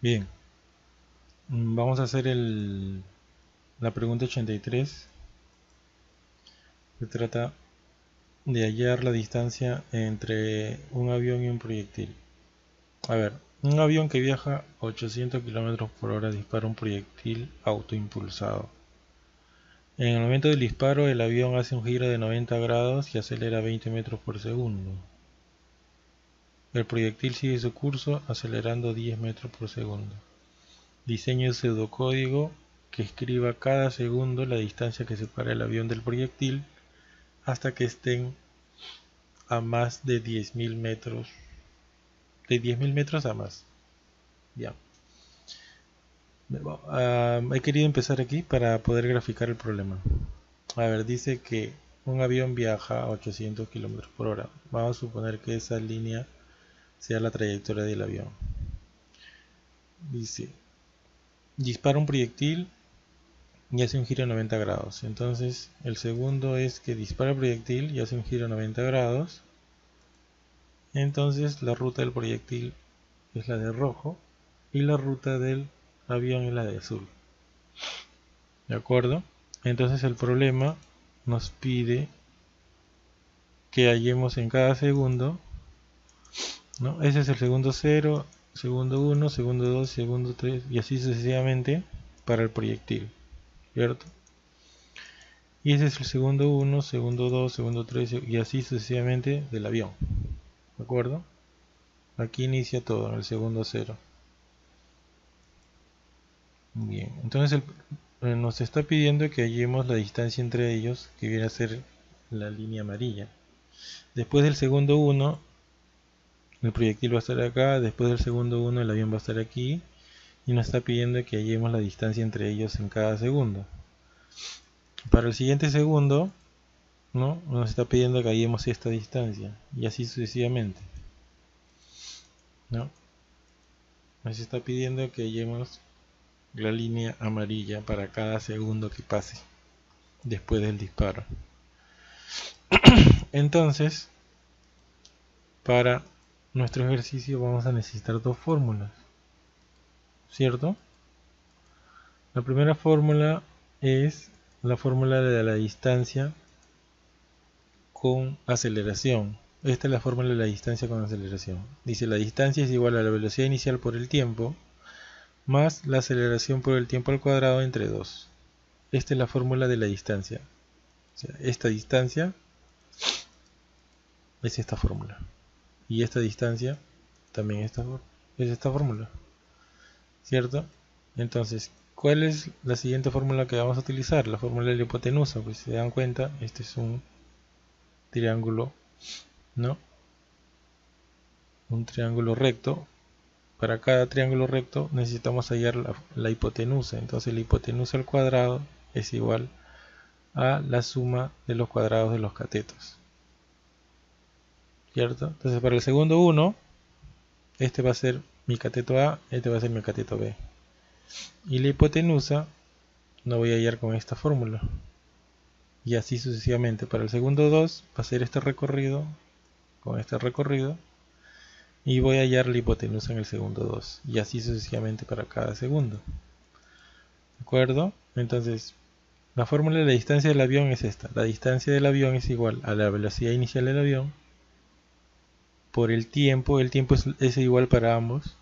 Bien, vamos a hacer la pregunta 83. Se trata de hallar la distancia entre un avión y un proyectil. A ver, un avión que viaja a 800 km por hora dispara un proyectil autoimpulsado. En el momento del disparo, el avión hace un giro de 90 grados y acelera 20 metros por segundo. El proyectil sigue su curso acelerando 10 metros por segundo. Diseño el pseudocódigo que escriba cada segundo la distancia que separa el avión del proyectil hasta que estén a más de 10.000 metros. De 10.000 metros a más. Ya. He querido empezar aquí para poder graficar el problema. A ver, dice que un avión viaja a 800 km por hora. Vamos a suponer que esa línea sea la trayectoria del avión. Dice, dispara un proyectil y hace un giro de 90 grados. Entonces, el segundo es que dispara el proyectil y hace un giro de 90 grados. Entonces, la ruta del proyectil es la de rojo y la ruta del avión es la de azul. ¿De acuerdo? Entonces, el problema nos pide que hallemos en cada segundo, ¿no? Ese es el segundo 0, segundo 1, segundo 2, segundo 3 y así sucesivamente para el proyectil, ¿cierto? Y ese es el segundo 1, segundo 2, segundo 3 y así sucesivamente del avión, ¿de acuerdo? Aquí inicia todo en el segundo 0. Bien, entonces nos está pidiendo que hallemos la distancia entre ellos, que viene a ser la línea amarilla. Después del segundo 1, el proyectil va a estar acá, después del segundo 1 el avión va a estar aquí, y nos está pidiendo que hallemos la distancia entre ellos en cada segundo. Para el siguiente segundo, ¿no? Nos está pidiendo que hallemos esta distancia, y así sucesivamente, ¿no? Nos está pidiendo que hallemos la línea amarilla para cada segundo que pase después del disparo. Entonces, para nuestro ejercicio vamos a necesitar dos fórmulas, ¿cierto? La primera fórmula es la fórmula de la distancia con aceleración. Esta es la fórmula de la distancia con aceleración. Dice, la distancia es igual a la velocidad inicial por el tiempo más la aceleración por el tiempo al cuadrado entre 2. Esta es la fórmula de la distancia. O sea, esta distancia es esta fórmula. Y esta distancia también es esta fórmula, ¿cierto? Entonces, ¿cuál es la siguiente fórmula que vamos a utilizar? La fórmula de la hipotenusa. Pues si se dan cuenta, este es un triángulo, ¿no? Un triángulo recto. Para cada triángulo recto necesitamos hallar la hipotenusa. Entonces la hipotenusa al cuadrado es igual a la suma de los cuadrados de los catetos, ¿cierto? Entonces para el segundo 1, este va a ser mi cateto A, este va a ser mi cateto B. Y la hipotenusa no voy a hallar con esta fórmula. Y así sucesivamente. Para el segundo 2 va a ser este recorrido con este recorrido. Y voy a hallar la hipotenusa en el segundo 2. Y así sucesivamente para cada segundo. ¿De acuerdo? Entonces, la fórmula de la distancia del avión es esta. La distancia del avión es igual a la velocidad inicial del avión por el tiempo es igual para ambos,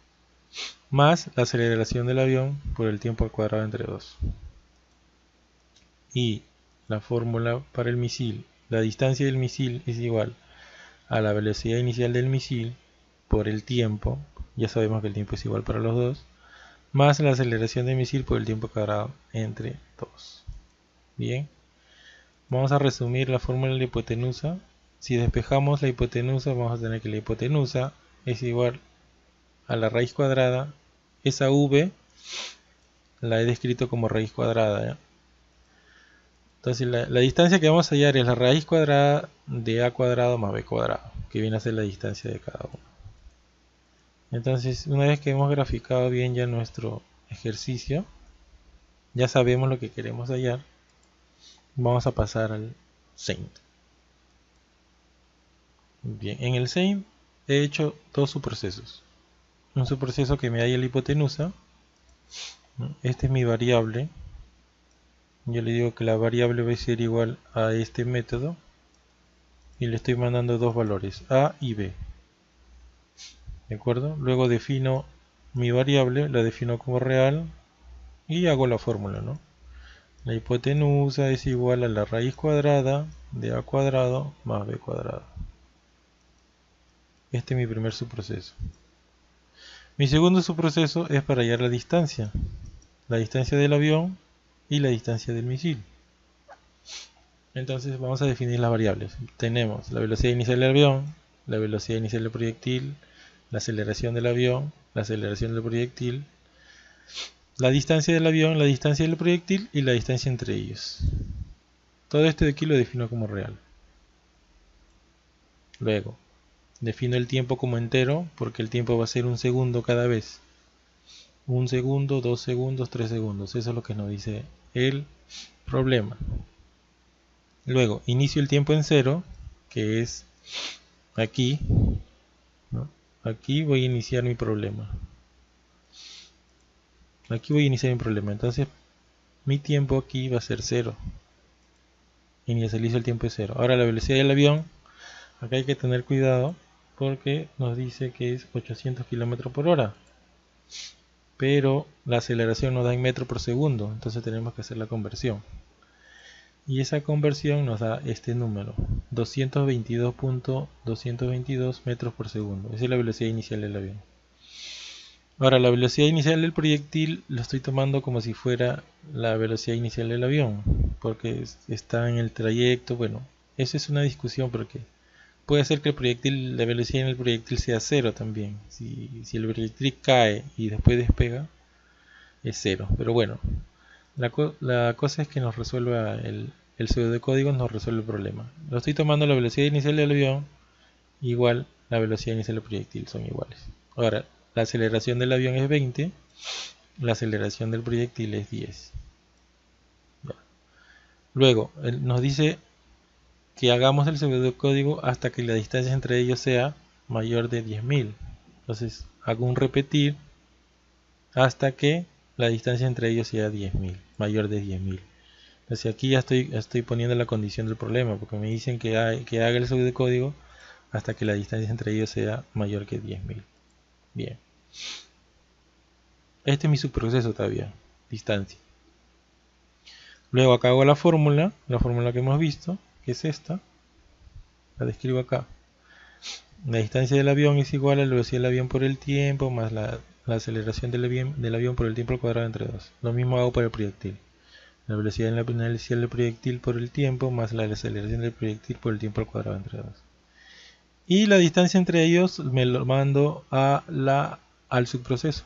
más la aceleración del avión por el tiempo al cuadrado entre 2. Y la fórmula para el misil, la distancia del misil es igual a la velocidad inicial del misil por el tiempo, ya sabemos que el tiempo es igual para los dos, más la aceleración del misil por el tiempo cuadrado entre 2. Bien, vamos a resumir la fórmula de la hipotenusa. Si despejamos la hipotenusa, vamos a tener que la hipotenusa es igual a la raíz cuadrada. Esa v la he descrito como raíz cuadrada, ¿ya? Entonces la distancia que vamos a hallar es la raíz cuadrada de a cuadrado más b cuadrado, que viene a ser la distancia de cada uno. Entonces, una vez que hemos graficado bien ya nuestro ejercicio, ya sabemos lo que queremos hallar, vamos a pasar al SAINT. Bien, en el SAINT he hecho dos subprocesos. un subproceso que me halla la hipotenusa. Este es mi variable. Yo le digo que la variable va a ser igual a este método y le estoy mandando dos valores, a y b. ¿De acuerdo? Luego defino mi variable, la defino como real y hago la fórmula, ¿no? La hipotenusa es igual a la raíz cuadrada de a cuadrado más b cuadrado. Este es mi primer subproceso. Mi segundo subproceso es para hallar la distancia del avión y la distancia del misil. Entonces vamos a definir las variables. Tenemos la velocidad inicial del avión, la velocidad inicial del proyectil, la aceleración del avión, la aceleración del proyectil, la distancia del avión, la distancia del proyectil y la distancia entre ellos. Todo esto de aquí lo defino como real. Luego, defino el tiempo como entero porque el tiempo va a ser un segundo cada vez. 1 segundo, 2 segundos, 3 segundos. Eso es lo que nos dice el problema. Luego, inicio el tiempo en cero, que es aquí, ¿no? Aquí voy a iniciar mi problema. Entonces, mi tiempo aquí va a ser 0. Inicializo el tiempo es 0. Ahora la velocidad del avión, acá hay que tener cuidado porque nos dice que es 800 km por hora. Pero la aceleración nos da en metros por segundo, entonces tenemos que hacer la conversión. Y esa conversión nos da este número, 222.222 metros por segundo. Esa es la velocidad inicial del avión. Ahora, la velocidad inicial del proyectil lo estoy tomando como si fuera la velocidad inicial del avión, porque está en el trayecto. Bueno, eso es una discusión porque puede ser que el proyectil, la velocidad en el proyectil sea 0 también. Si el proyectil cae y después despega, es 0. Pero bueno, la cosa es que nos resuelva el pseudocódigo, nos resuelve el problema. Lo estoy tomando la velocidad inicial del avión igual la velocidad inicial del proyectil, son iguales. Ahora, la aceleración del avión es 20, la aceleración del proyectil es 10. Ya. Luego, nos dice que hagamos el pseudocódigo hasta que la distancia entre ellos sea mayor de 10.000. Entonces, hago un repetir hasta que la distancia entre ellos sea 10.000, mayor de 10.000. Entonces aquí ya estoy poniendo la condición del problema, porque me dicen que haga el pseudocódigo hasta que la distancia entre ellos sea mayor que 10.000. Bien. Este es mi subproceso todavía, distancia. Luego acá hago la fórmula que hemos visto, que es esta. La describo acá. La distancia del avión es igual a la velocidad del avión por el tiempo más la aceleración del avión por el tiempo al cuadrado entre 2. Lo mismo hago para el proyectil. La velocidad inicial del proyectil por el tiempo más la aceleración del proyectil por el tiempo al cuadrado entre 2. Y la distancia entre ellos me lo mando al subproceso.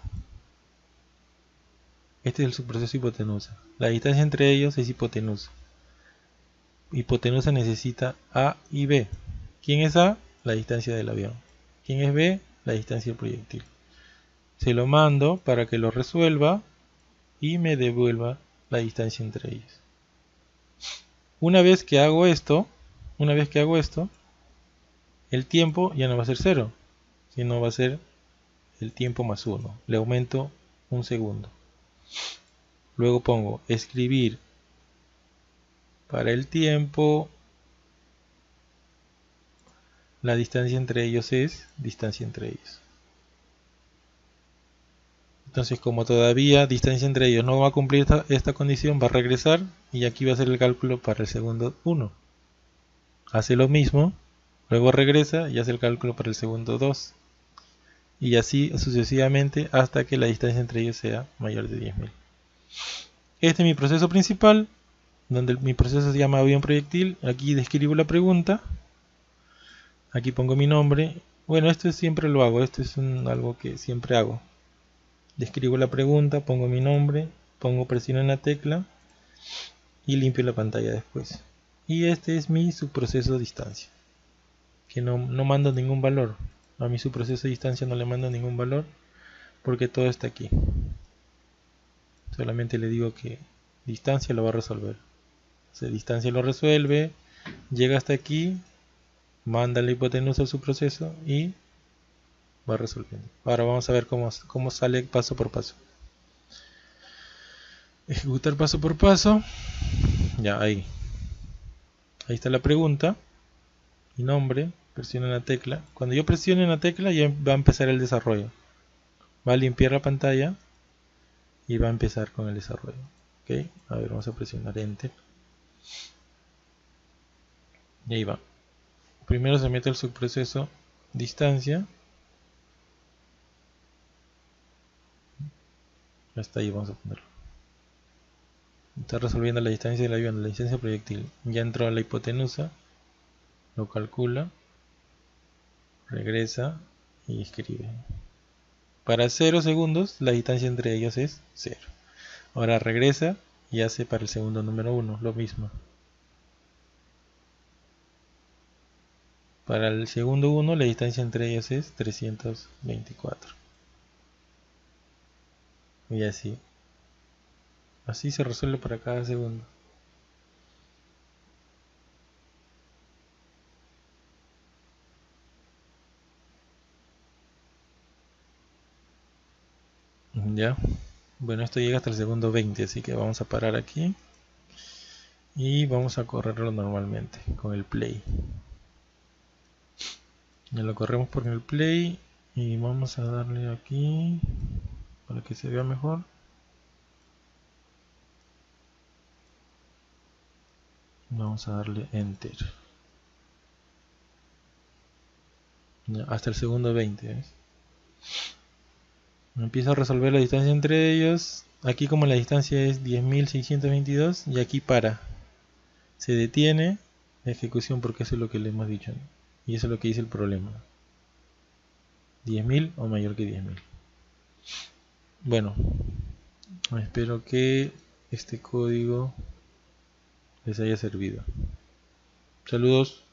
Este es el subproceso hipotenusa. La distancia entre ellos es hipotenusa. Hipotenusa necesita A y B. ¿Quién es A? La distancia del avión. ¿Quién es B? La distancia del proyectil. Se lo mando para que lo resuelva y me devuelva la distancia entre ellos. Una vez que hago esto, el tiempo ya no va a ser 0, sino va a ser el tiempo más 1. Le aumento un segundo. Luego pongo escribir para el tiempo. La distancia entre ellos es distancia entre ellos. Entonces, como todavía distancia entre ellos no va a cumplir esta condición, va a regresar y aquí va a hacer el cálculo para el segundo 1. Hace lo mismo, luego regresa y hace el cálculo para el segundo 2. Y así sucesivamente hasta que la distancia entre ellos sea mayor de 10.000. Este es mi proceso principal, donde mi proceso se llama avión proyectil. Aquí describo la pregunta. Aquí pongo mi nombre. Bueno, esto siempre lo hago, esto es algo que siempre hago. Describo la pregunta, pongo mi nombre, presiono en la tecla y limpio la pantalla después. Y este es mi subproceso de distancia, que no mando ningún valor. A mi subproceso de distancia no le mando ningún valor porque todo está aquí. Solamente le digo que distancia lo va a resolver. Si distancia lo resuelve, llega hasta aquí, manda la hipotenusa al subproceso y va resolviendo. Ahora vamos a ver cómo sale paso por paso. Ejecutar paso por paso. Ya, ahí está la pregunta y nombre. Presiona la tecla. Cuando yo presione la tecla ya va a empezar el desarrollo. Va a limpiar la pantalla y va a empezar con el desarrollo. Ok, a ver, vamos a presionar Enter. Y ahí va. Primero se mete el subproceso distancia. Hasta ahí vamos a ponerlo. Está resolviendo la distancia del avión, la distancia proyectil. Ya entró a la hipotenusa. Lo calcula. Regresa y escribe. Para 0 segundos la distancia entre ellos es 0. Ahora regresa y hace para el segundo número 1 lo mismo. Para el segundo 1 la distancia entre ellos es 324. Y así. Así se resuelve para cada segundo. Ya. Bueno, esto llega hasta el segundo 20, así que vamos a parar aquí. Y vamos a correrlo normalmente con el play. Ya lo corremos por el play. Y vamos a darle aquí para que se vea mejor. Vamos a darle Enter. Ya, hasta el segundo 20, ¿ves? Empiezo a resolver la distancia entre ellos. Aquí como la distancia es 10.622 y aquí para. Se detiene la ejecución porque eso es lo que le hemos dicho, ¿no? Y eso es lo que dice el problema. 10.000 o mayor que 10.000. Bueno, espero que este código les haya servido. Saludos.